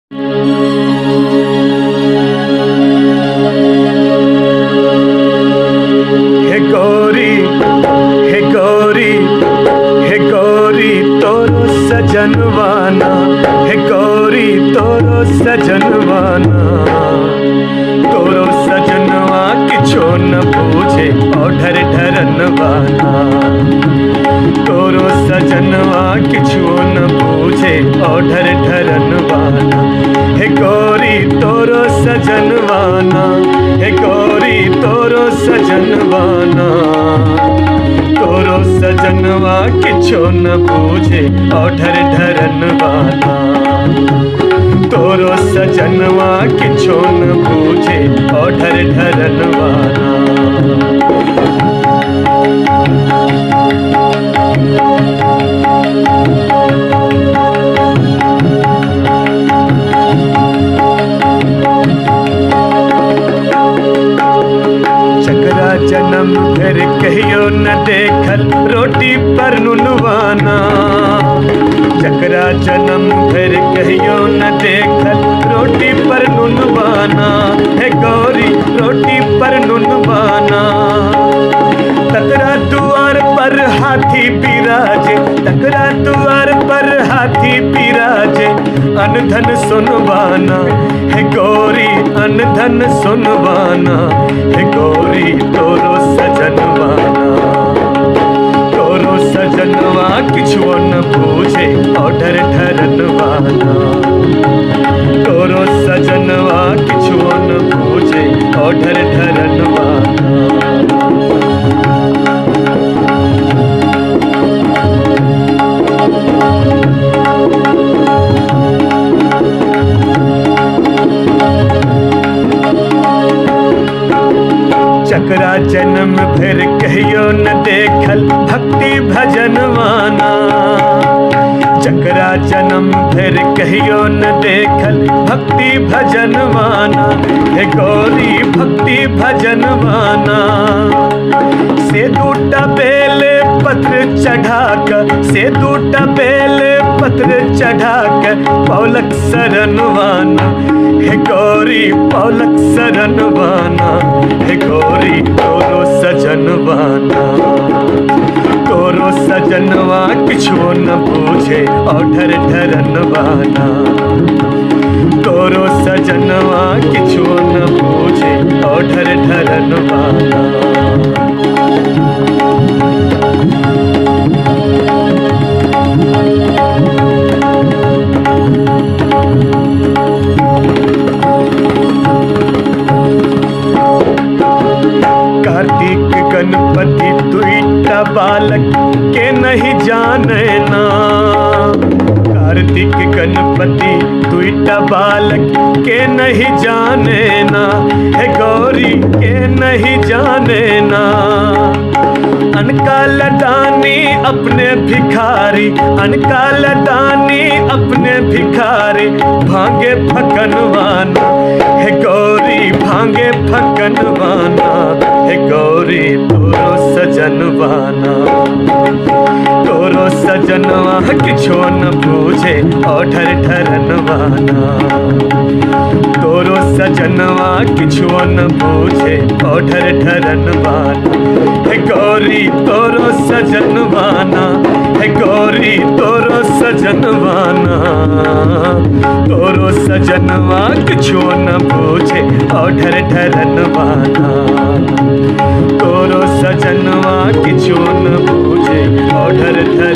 हे गौरी हे गौरी हे गौरी तोरो सजनवाना, हे गौरी तोरो सजनवाना, तोरो सजनवा किछो न पूछे ओढ़र ढरनवाना, तोरो सजनवा किछो न पूछे ओढ़र ढरनवाना। हे गौरी तोरो सजनवाना, हे गौरी तोरो सजनवाना, तोरो सजनवा किछो न पूछे ओढ़र ढरनवाना, तोरो सजनवा किछो न पूछे ओढ़र ढरनवाना। चकरा जन्म घर कहियो न देखल रोटी पर नुनवाना, चकरा जन्म घर कहियो न देखल रोटी पर नुनवाना, हे गौरी रोटी पर नुनवाना। तकरा द्वार पर हाथी बिराजे, तकरा द्वार पर हाथी बिराजे, अनधन सुनवाना, हे गौरी अनधन सुनवाना, हे गौरी तोरो सजनवाना, तोरो सजनवा किछो न पूछे ओढ़र ढरनवाना, तोरो सजनवा किछो न पूछे ओढ़र ढरनवाना। चकरा जन्म फिर कहियो न देखल भक्ति भजनवाना, चकरा जन्म फिर कहियो न देखल भक्ति भजनवाना, हे गौरी भक्ति भजनवाना। से दूटा बेले पत्र चढ़ाकर, से दूटा बेले पत्र चढ़ाकर पौलक शरणवाना, हे गौरी पौलक शरणवाना, हे गौरी तोरो सजनवाना, तोरो सजनवा किछो न पूछे ओढ़र ढरनवाना, तोरो सजनवा किछो न पूछे ओढ़र ढरनवाना। कार्तिक गणपति दुईटा बालक के नहीं जाने ना, कार्तिक गणपति दुईटा बालक के नहीं जाने ना, हे गौरी के नहीं जाने ना। अनकाल दानी अपने भिखारी, अनकाल दानी अपने भिखारी, भांगे फकनवाना, हे गौरी भांगे फकनवाना, हे गौरी तोरो सजनवाना, तोरो सजनवा किछो न पूछे ओढ़र ढरनवाना, तोरो सजनवा किछो न पूछे ओढ़र ढरनवाना। हे गौरी तोरो सजनवाना, हे गौरी तोरो सजनवाना, तोरो सजनवा किछो न पूछे ओढ़र ढरनवाना, तोरो सजनवा किछो न पूछे ओढ़र ढरनवाना।